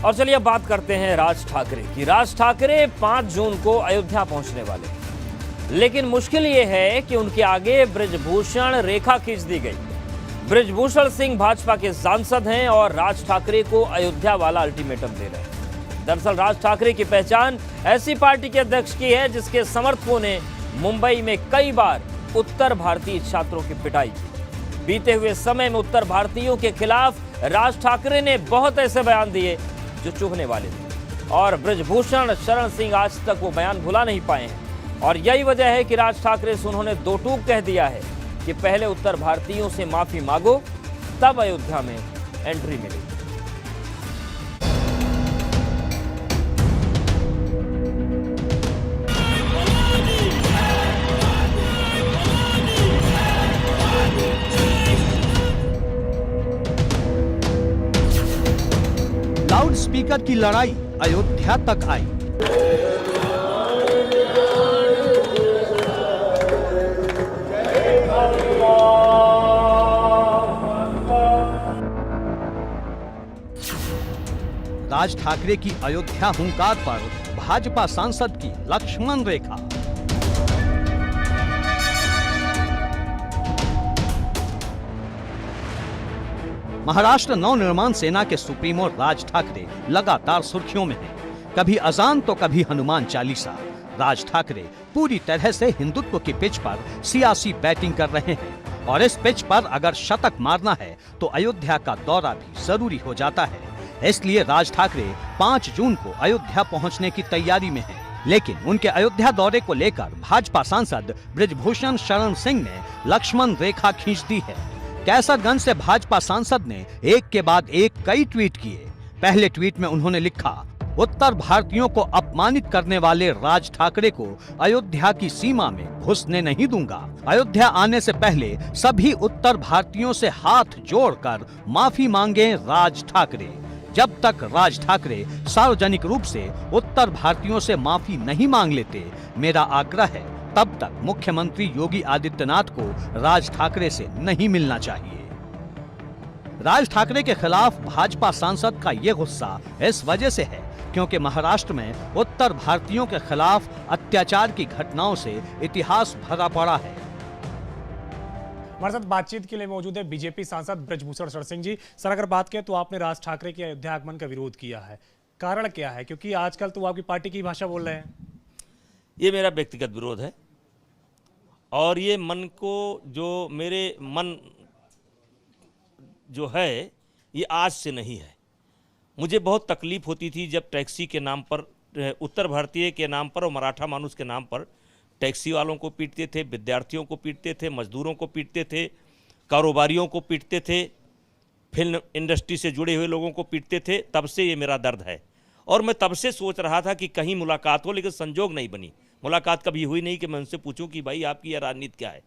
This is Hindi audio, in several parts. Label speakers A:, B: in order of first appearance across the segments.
A: और चलिए अब बात करते हैं राज ठाकरे की। राज ठाकरे 5 जून को अयोध्या पहुंचने वाले, लेकिन मुश्किल ये है कि उनके आगे बृजभूषण रेखा खींच दी गई। बृजभूषण सिंह भाजपा के सांसद हैं और राज ठाकरे को अयोध्या वाला अल्टीमेटम दे रहे हैं। दरअसल राज ठाकरे की पहचान ऐसी पार्टी के अध्यक्ष की है जिसके समर्थकों ने मुंबई में कई बार उत्तर भारतीय छात्रों की पिटाई की। बीते हुए समय में उत्तर भारतीयों के खिलाफ राज ठाकरे ने बहुत ऐसे बयान दिए जो चुभने वाले थे, और बृजभूषण शरण सिंह आज तक वो बयान भुला नहीं पाए हैं। और यही वजह है कि राज ठाकरे से उन्होंने दो टूक कह दिया है कि पहले उत्तर भारतीयों से माफी मांगो, तब अयोध्या में एंट्री मिलेगी।
B: लाउड स्पीकर की लड़ाई अयोध्या तक आई। राज ठाकरे की अयोध्या हुंकार पर भाजपा सांसद की लक्ष्मण रेखा। महाराष्ट्र नवनिर्माण सेना के सुप्रीमो राज ठाकरे लगातार सुर्खियों में हैं। कभी अजान तो कभी हनुमान चालीसा। राज ठाकरे पूरी तरह से हिंदुत्व की पिच पर सियासी बैटिंग कर रहे हैं और इस पिच पर अगर शतक मारना है तो अयोध्या का दौरा भी जरूरी हो जाता है। इसलिए राज ठाकरे 5 जून को अयोध्या पहुंचने की तैयारी में हैं। लेकिन उनके अयोध्या दौरे को लेकर भाजपा सांसद बृजभूषण शरण सिंह ने लक्ष्मण रेखा खींच दी है। कैसरगंज से भाजपा सांसद ने एक के बाद एक कई ट्वीट किए। पहले ट्वीट में उन्होंने लिखा, उत्तर भारतीयों को अपमानित करने वाले राज ठाकरे को अयोध्या की सीमा में घुसने नहीं दूंगा। अयोध्या आने से पहले सभी उत्तर भारतीयों से हाथ जोड़कर माफी मांगे राज ठाकरे। जब तक राज ठाकरे सार्वजनिक रूप से उत्तर भारतीयों से माफी नहीं मांग लेते, मेरा आग्रह है तब तक मुख्यमंत्री योगी आदित्यनाथ को राज ठाकरे से नहीं मिलना चाहिए। राज ठाकरे के खिलाफ भाजपा सांसद का ये गुस्सा इस वजह से है क्योंकि महाराष्ट्र में उत्तर भारतीयों के खिलाफ अत्याचार की घटनाओं से इतिहास भरा पड़ा है।
C: हमारे साथ बातचीत के लिए मौजूद है बीजेपी सांसद बृजभूषण शरण सिंह जी। सर, अगर बात करें तो आपने राज ठाकरे के अयोध्या आगमन का विरोध किया है, कारण क्या है? क्योंकि आजकल तो आपकी पार्टी की भाषा बोल रहे हैं।
A: ये मेरा व्यक्तिगत विरोध है और ये मन को जो मेरे मन जो है ये आज से नहीं है। मुझे बहुत तकलीफ होती थी जब टैक्सी के नाम पर, उत्तर भारतीय के नाम पर और मराठा मानुस के नाम पर टैक्सी वालों को पीटते थे, विद्यार्थियों को पीटते थे, मजदूरों को पीटते थे, कारोबारियों को पीटते थे, फिल्म इंडस्ट्री से जुड़े हुए लोगों को पीटते थे। तब से ये मेरा दर्द है और मैं तब से सोच रहा था कि कहीं मुलाकात हो, लेकिन संजोग नहीं बनी। मुलाकात कभी हुई नहीं कि मैं उनसे पूछूं कि भाई आपकी यह राजनीति क्या है।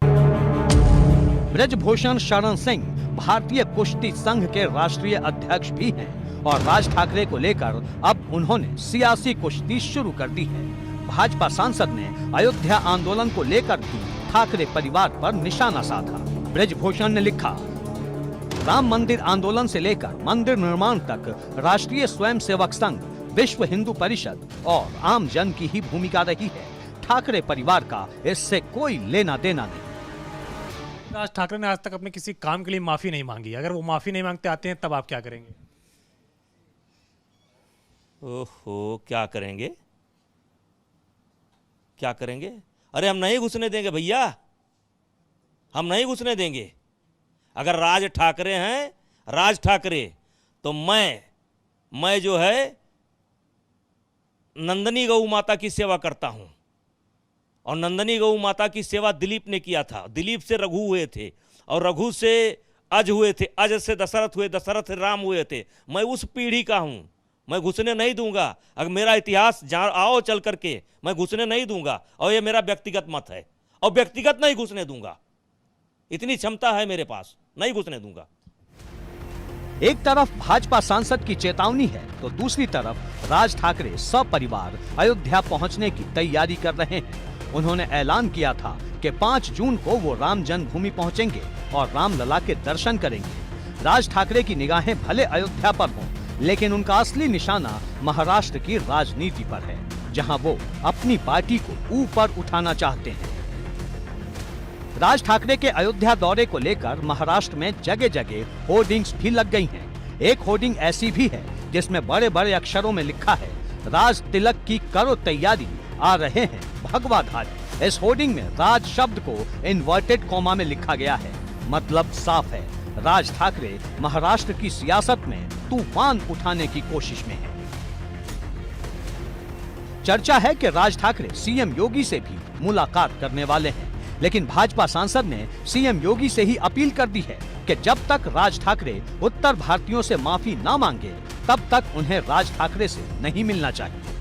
B: बृजभूषण शरण सिंह भारतीय कुश्ती संघ के राष्ट्रीय अध्यक्ष भी हैं और राज ठाकरे को लेकर अब उन्होंने सियासी कुश्ती शुरू कर दी है। भाजपा सांसद ने अयोध्या आंदोलन को लेकर भी ठाकरे परिवार पर निशाना साधा। बृजभूषण ने लिखा, राम मंदिर आंदोलन से लेकर मंदिर निर्माण तक राष्ट्रीय स्वयंसेवक संघ, विश्व हिंदू परिषद और आम जन की ही भूमिका रही है। ठाकरे परिवार का इससे कोई लेना देना नहीं।
C: राज ठाकरे ने आज तक अपने किसी काम के लिए माफी नहीं मांगी। अगर वो माफी नहीं मांगते आते हैं तब आप क्या करेंगे?
A: ओहो, क्या करेंगे? क्या करेंगे? अरे हम नहीं घुसने देंगे भैया, हम नहीं घुसने देंगे। अगर राज ठाकरे हैं, राज ठाकरे, तो मैं जो है नंदनी गौ माता की सेवा करता हूं और नंदनी गौ माता की सेवा दिलीप ने किया था। दिलीप से रघु हुए थे और रघु से अज हुए थे, अज से दशरथ हुए, दशरथ से राम हुए थे। मैं उस पीढ़ी का हूं, मैं घुसने नहीं दूंगा। अगर मेरा इतिहास आओ चल करके, मैं घुसने नहीं दूंगा और ये मेरा व्यक्तिगत मत है और व्यक्तिगत नहीं घुसने दूंगा। इतनी क्षमता है मेरे पास, नहीं घुसने दूंगा।
B: एक तरफ भाजपा सांसद की चेतावनी है तो दूसरी तरफ राज ठाकरे सपरिवार अयोध्या पहुंचने की तैयारी कर रहे हैं। उन्होंने ऐलान किया था कि 5 जून को वो राम जन्मभूमि पहुंचेंगे और रामलला के दर्शन करेंगे। राज ठाकरे की निगाहें भले अयोध्या पर हों, लेकिन उनका असली निशाना महाराष्ट्र की राजनीति पर है, जहां वो अपनी पार्टी को ऊपर उठाना चाहते हैं। राज ठाकरे के अयोध्या दौरे को लेकर महाराष्ट्र में जगह जगह होर्डिंग्स भी लग गई हैं। एक होर्डिंग ऐसी भी है जिसमें बड़े बड़े अक्षरों में लिखा है, राज तिलक की करो तैयारी, आ रहे हैं भगवा घाट। इस होर्डिंग में राज शब्द को इन्वर्टेड कॉमा में लिखा गया है। मतलब साफ है, राज ठाकरे महाराष्ट्र की सियासत में तूफान उठाने की कोशिश में है। चर्चा है कि राज ठाकरे सीएम योगी से भी मुलाकात करने वाले हैं, लेकिन भाजपा सांसद ने सीएम योगी से ही अपील कर दी है कि जब तक राज ठाकरे उत्तर भारतीयों से माफी ना मांगे, तब तक उन्हें राज ठाकरे से नहीं मिलना चाहिए।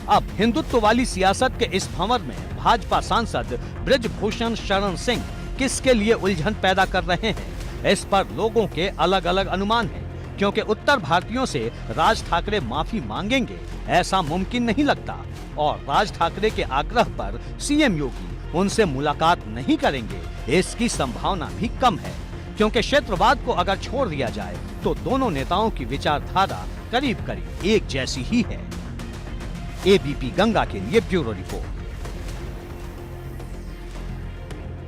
B: अब हिंदुत्व वाली सियासत के इस भंवर में भाजपा सांसद ब्रिजभूषण शरण सिंह किसके लिए उलझन पैदा कर रहे हैं, इस पर लोगों के अलग अलग अनुमान हैं। क्योंकि उत्तर भारतीयों से राज ठाकरे माफी मांगेंगे ऐसा मुमकिन नहीं लगता, और राज ठाकरे के आग्रह पर सीएम योगी उनसे मुलाकात नहीं करेंगे, इसकी संभावना भी कम है। क्योंकि क्षेत्रवाद को अगर छोड़ दिया जाए तो दोनों नेताओं की विचारधारा करीब करीब एक जैसी ही है। एबीपी गंगा के लिए ब्यूरो रिपोर्ट।